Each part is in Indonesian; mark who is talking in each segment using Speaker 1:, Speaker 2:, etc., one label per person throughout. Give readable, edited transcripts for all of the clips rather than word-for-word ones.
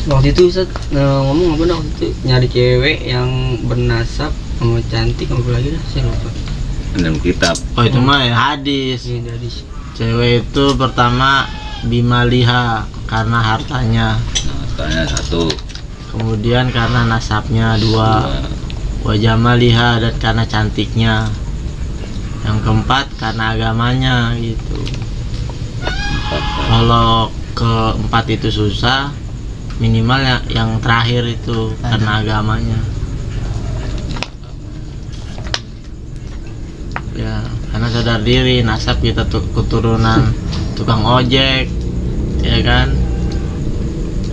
Speaker 1: Waktu itu Ustaz ngomong apa dah waktu itu, nyari cewek yang bernasab sama cantik apa lagi dah saya lupa.
Speaker 2: Dalam kitab.
Speaker 3: Oh itu mah ya hadis.
Speaker 1: Ini dari
Speaker 3: Cewek itu pertama bimaliha karena hartanya,
Speaker 2: Nah, tanya satu.
Speaker 3: kemudian karena nasabnya dua, wajamaliha dan karena cantiknya, yang keempat karena agamanya gitu. Kalau keempat itu susah, minimal yang terakhir itu karena agamanya. Ya, karena sadar diri, nasab kita keturunan tukang ojek, ya kan,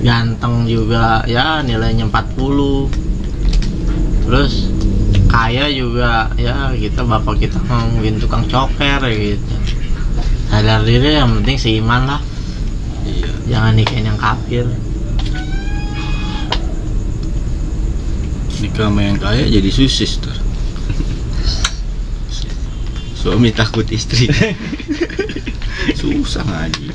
Speaker 3: ganteng juga, ya nilainya 40, terus kaya juga, ya kita bapak kita ngomongin tukang coker ya gitu. Sadar diri, yang penting seiman lah,
Speaker 2: Iya.
Speaker 3: jangan nikahin yang kafir.
Speaker 2: Nikah sama yang kaya jadi susis tuh. Suami takut istri. Susah ngaji.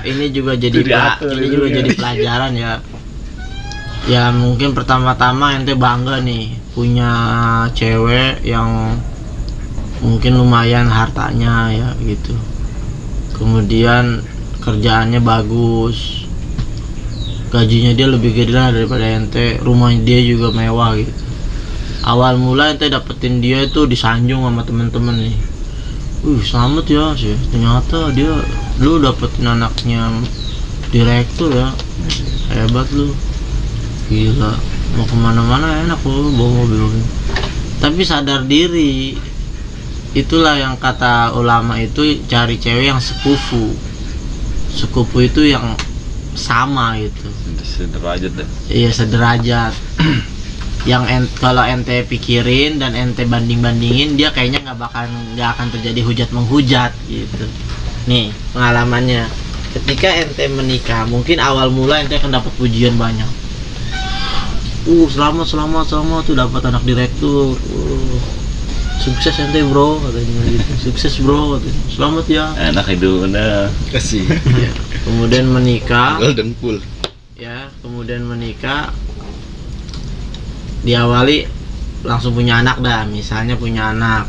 Speaker 3: Ini juga jadi jadi pelajaran ya. Ya mungkin pertama-tama ente bangga nih punya cewek yang mungkin lumayan hartanya ya gitu. Kemudian kerjaannya bagus, gajinya dia lebih gede lah daripada ente, rumahnya dia juga mewah gitu. Awal mula ente dapetin dia itu disanjung sama temen-temen nih. Selamat ya sih, ternyata dia lu dapetin anaknya direktur ya, hebat lu, gila, mau kemana-mana enak lu bawa mobil. Tapi sadar diri, itulah yang kata ulama itu, cari cewek yang sekufu itu yang sama gitu.
Speaker 2: Sederajat deh.
Speaker 3: Iya sederajat. Yang kalau ente pikirin dan ente banding-bandingin, dia kayaknya nggak akan terjadi hujat menghujat gitu. Nih pengalamannya, ketika ente menikah, mungkin awal mula ente akan dapat pujian banyak. Selamat tuh dapat anak direktur. Sukses ente bro katanya gitu. Sukses bro katanya. Selamat ya.
Speaker 2: Enak hidupnya. Kasih.
Speaker 3: Kemudian menikah.
Speaker 2: Golden pool.
Speaker 3: Ya, kemudian menikah, diawali langsung punya anak dah, misalnya punya anak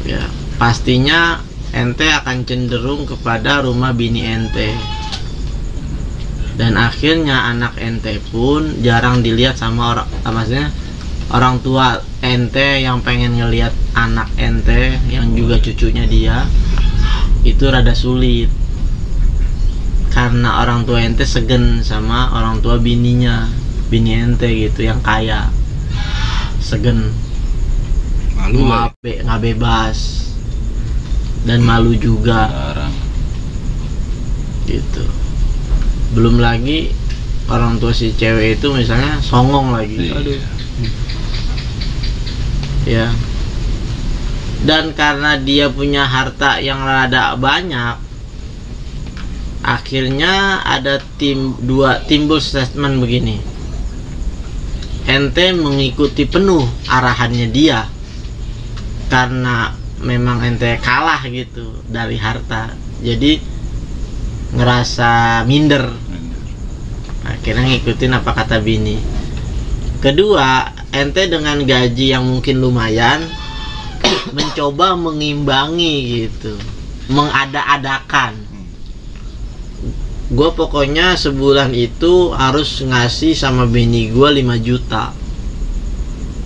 Speaker 3: ya, pastinya ente akan cenderung kepada rumah bini ente, dan akhirnya anak ente pun jarang dilihat sama orang, maksudnya orang tua ente yang pengen ngelihat anak ente yang juga cucunya dia itu rada sulit, karena orang tua ente segen sama orang tua bini ente gitu yang kaya, segen,
Speaker 2: Malu lah.
Speaker 3: nggak bebas dan malu juga gitu. Belum lagi orang tua si cewek itu misalnya songong lagi. Aduh. Ya, dan karena dia punya harta yang rada banyak, akhirnya ada timbul statement begini, ente mengikuti penuh arahannya dia karena memang ente kalah gitu dari harta, jadi ngerasa minder, akhirnya ngikutin apa kata bini. Kedua, ente dengan gaji yang mungkin lumayan mencoba mengimbangi gitu, mengada-adakan. Gue pokoknya sebulan itu harus ngasih sama bini gue 5 juta,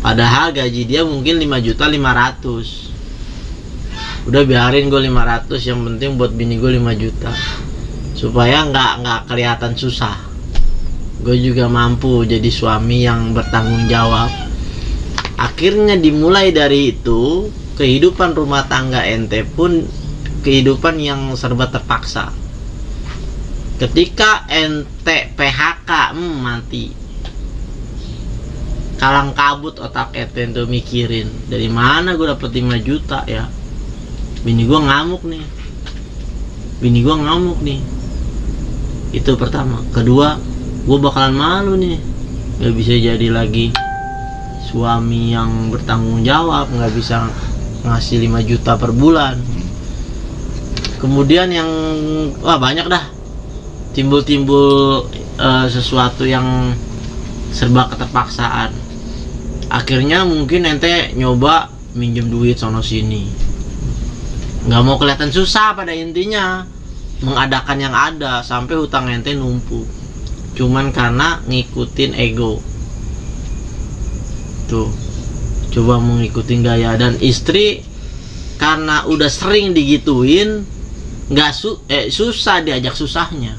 Speaker 3: padahal gaji dia mungkin 5.500.000. Udah biarin gue 500, yang penting buat bini gue 5 juta supaya nggak kelihatan susah. Gue juga mampu jadi suami yang bertanggung jawab. Akhirnya dimulai dari itu, kehidupan rumah tangga ente pun kehidupan yang serba terpaksa. Ketika ente PHK, mati. Kalang kabut otak ente tuh mikirin, dari mana gue dapet 5 juta ya? Bini gue ngamuk nih. Itu pertama. Kedua, gue bakalan malu nih, gak bisa jadi lagi suami yang bertanggung jawab, gak bisa ngasih 5 juta per bulan. Kemudian yang banyak dah timbul sesuatu yang serba keterpaksaan. Akhirnya mungkin ente nyoba minjem duit sono sini, nggak mau kelihatan susah, pada intinya mengadakan yang ada sampai hutang ente numpuk cuman karena ngikutin ego. Tuh, coba mengikuti gaya. Dan istri karena udah sering digituin, nggak susah diajak susahnya.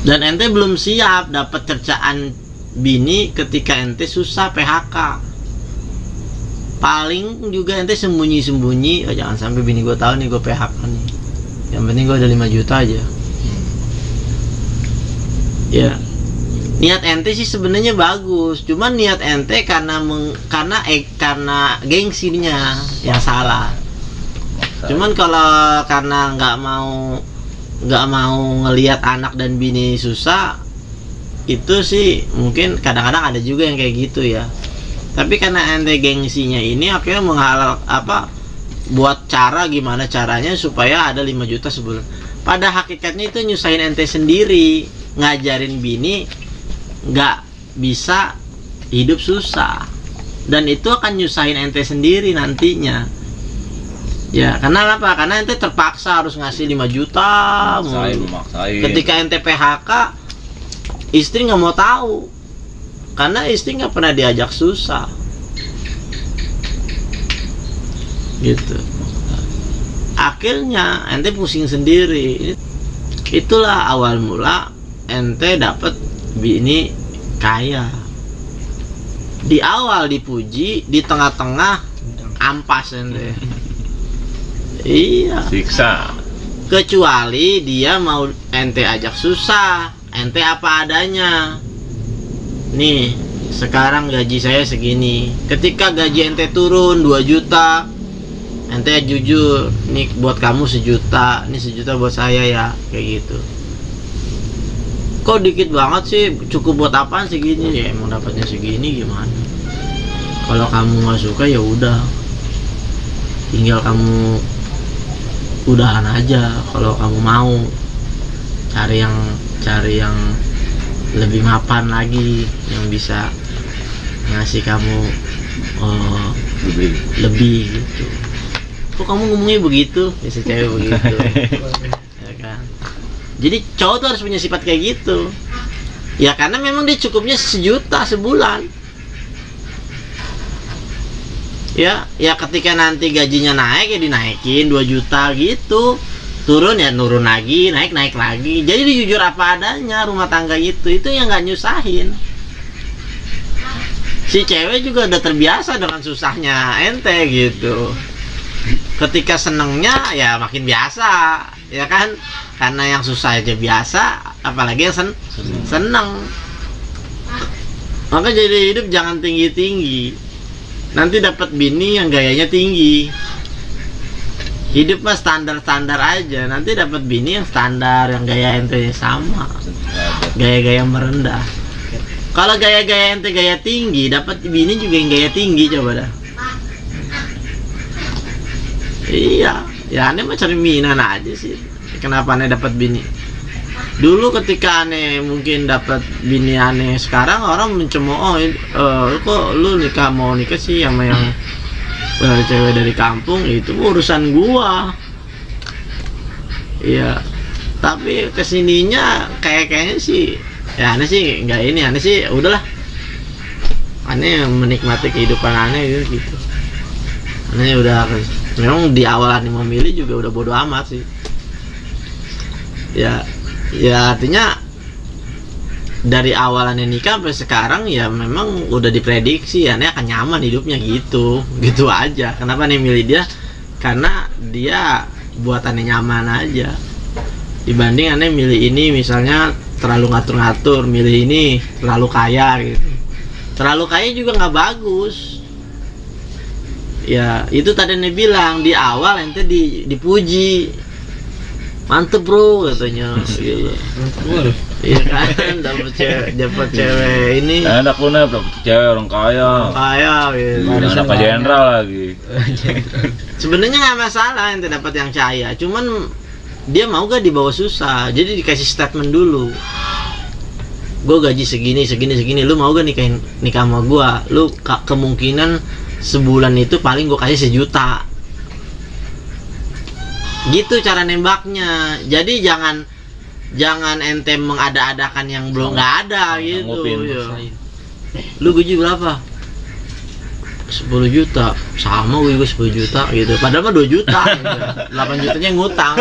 Speaker 3: Dan ente belum siap dapat cercaan bini ketika ente susah PHK. Paling juga ente sembunyi-sembunyi, jangan sampai bini gue tahu nih gue PHK nih. Yang penting gue ada 5 juta aja. Ya, niat ente sih sebenarnya bagus, cuman niat ente karena gengsinya yang salah. Cuman kalau karena nggak mau ngelihat anak dan bini susah, itu sih mungkin kadang-kadang ada juga yang kayak gitu ya. Tapi karena ente gengsinya ini akhirnya menghalang buat cara gimana caranya supaya ada 5 juta sebulan. Pada hakikatnya itu nyusahin ente sendiri, ngajarin bini nggak bisa hidup susah, dan itu akan nyusahin ente sendiri nantinya. Ya, karena apa? Karena ente terpaksa harus ngasih 5 juta.
Speaker 2: Maksain.
Speaker 3: Ketika ente PHK, istri nggak mau tahu, karena istri nggak pernah diajak susah. Gitu. Akhirnya ente pusing sendiri. Itulah awal mula ente dapat bini kaya. Di awal dipuji, di tengah-tengah ampas ente. Iya.
Speaker 2: Siksa.
Speaker 3: Kecuali dia mau ente ajak susah, ente apa adanya. Nih, sekarang gaji saya segini. Ketika gaji ente turun 2 juta, ente jujur, nih buat kamu 1 juta, ini 1 juta buat saya ya, kayak gitu. Kok dikit banget sih, cukup buat apaan segini? Ya emang dapatnya segini, gimana? Kalau kamu nggak suka ya udah, tinggal kamu udahan aja. Kalau kamu mau cari yang lebih mapan lagi, yang bisa ngasih kamu lebih gitu. Kok kamu ngomongnya begitu? Biasa cewek begitu. Ya kan? Jadi cowok tuh harus punya sifat kayak gitu. Ya karena memang dia cukupnya 1 juta sebulan. Ya ketika nanti gajinya naik ya dinaikin 2 juta gitu. Turun ya nurun lagi, naik lagi. Jadi dia jujur apa adanya rumah tangga itu yang nggak nyusahin. Si cewek juga udah terbiasa dengan susahnya ente gitu. Ketika senengnya ya makin biasa, ya kan? Karena yang susah aja biasa, apalagi yang seneng. Maka jadi hidup jangan tinggi-tinggi. Nanti dapat bini yang gayanya tinggi. Hidup mah standar-standar aja. Nanti dapat bini yang standar, yang gaya ente sama. Gaya-gaya merendah. Kalau gaya-gaya ente gaya tinggi, dapat bini juga yang gaya tinggi, coba dah. Iya, ya aneh mah cari minat aja sih. Kenapa aneh dapat bini? Dulu ketika aneh mungkin dapat bini aneh, sekarang orang mencemooh, kok lu mau nikah sih sama yang cewek dari kampung, itu urusan gua. Iya, tapi kesininya kayaknya sih, ya aneh sih nggak ini, aneh sih udahlah, aneh menikmati kehidupan aneh gitu. Aneh udah, memang di awal aneh memilih juga udah bodo amat sih. Ya artinya dari awalannya nikah sampai sekarang ya memang udah diprediksi aneh akan nyaman hidupnya gitu aja. Kenapa nih milih dia? Karena dia buat aneh nyaman aja, dibanding aneh milih ini misalnya terlalu ngatur-ngatur, milih ini terlalu kaya gitu. Terlalu kaya juga nggak bagus. Ya itu tadi aneh bilang di awal ente dipuji, mantep bro katanya gitu. Iya kan, dapat cewek ini
Speaker 2: Enak lu nih, dapet cewek orang kaya.
Speaker 3: kaya gitu.
Speaker 2: Anak jenderal lagi.
Speaker 3: Sebenarnya nggak masalah ente dapat yang kaya, cuman dia mau gak dibawa susah. Jadi dikasih statement dulu. Gue gaji segini, lu mau gak nikah sama gue? Lu kemungkinan sebulan itu paling gue kasih 1 juta. Gitu cara nembaknya. Jadi jangan ente mengada-adakan yang belum nggak ada gitu. Ya. Lu gaji berapa? 10 juta. Sama gue 10 juta gitu. Padahal mah 2 juta gitu. 8 jutanya ngutang.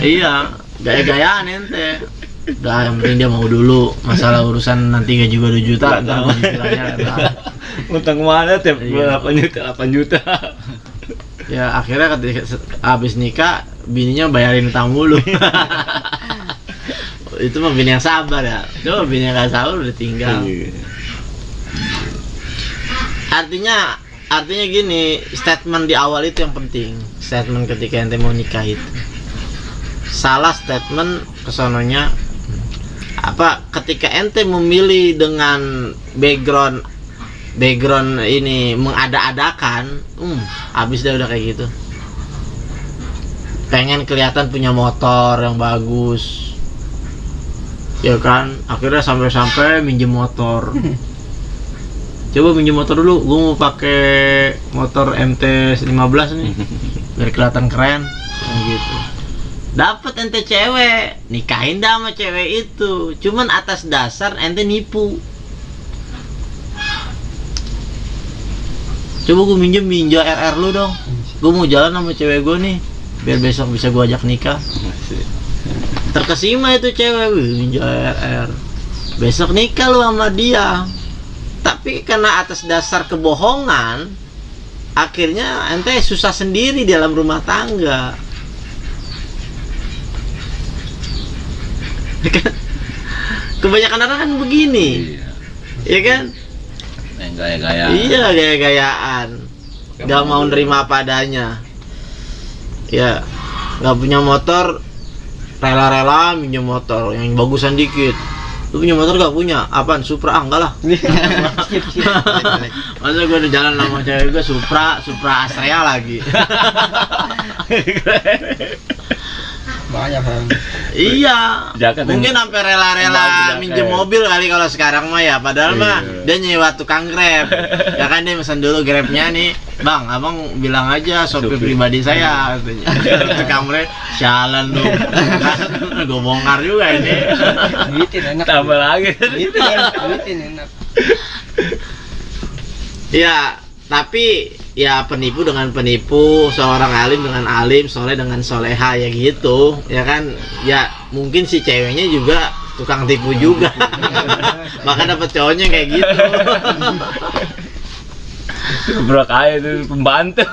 Speaker 3: Iya, gaya-gayaan ente. Udah, yang penting dia mau dulu. Masalah urusan nanti gaji gue 2 juta, ntar gue cicilannya.
Speaker 2: Ngutang mana tiap
Speaker 3: Iya.
Speaker 2: 8 juta.
Speaker 3: Ya akhirnya ketika habis nikah bininya bayarin utang mulu. Itu mah bini yang sabar ya. Coba bini yang gak sabar udah tinggal. Artinya gini, statement di awal itu yang penting. Statement ketika ente mau nikah itu. Salah statement kesononya apa? Ketika ente memilih dengan background ini mengada-adakan, habis dah udah kayak gitu. Pengen kelihatan punya motor yang bagus, ya kan? Akhirnya sampai minjem motor. Coba minjem motor dulu, gue mau pakai motor MT-15 nih, biar kelihatan keren, gitu. Dapat ente cewek, nikahin dah sama cewek itu. Cuman atas dasar ente nipu. Coba gue minjem RR lu dong. Gue mau jalan sama cewek gue nih, biar besok bisa gue ajak nikah. Terkesima itu cewek, minjem RR. Besok nikah lu sama dia. Tapi karena atas dasar kebohongan, akhirnya ente susah sendiri dalam rumah tangga. Kebanyakan orang kan begini, ya kan?
Speaker 2: Yang gaya-gaya.
Speaker 3: Iya, gaya-gayaan. Gak mau nerima apa adanya. Ya, gak punya motor, rela-rela minjem motor yang bagusan dikit. Lu punya motor gak punya? Apaan? Supra? Enggak lah. Masa gue udah jalan sama cewek gue Supra Astrea lagi.
Speaker 1: Banyak orang.
Speaker 3: Iya.
Speaker 2: Jaket
Speaker 3: Mungkin
Speaker 2: yang-
Speaker 3: sampai rela-rela
Speaker 2: jaket.
Speaker 3: minjem mobil kali kalau sekarang mah ya. Padahal mah dia nyewa tukang Grab. Ya kan dia pesan dulu Grabnya nih. Bang, abang bilang aja sopir pribadi saya katanya. Tukang Grab, sialan lu. Gue bongkar juga ini.
Speaker 1: Duitin enak.
Speaker 2: Tambah lagi.
Speaker 1: Duitin enak.
Speaker 3: Ya, tapi ya penipu dengan penipu, seorang alim dengan alim, soleh dengan soleha ya gitu, ya kan? Ya mungkin si ceweknya juga tukang tipu juga, maka dapat cowoknya kayak gitu.
Speaker 2: Bro kaya itu pembantu.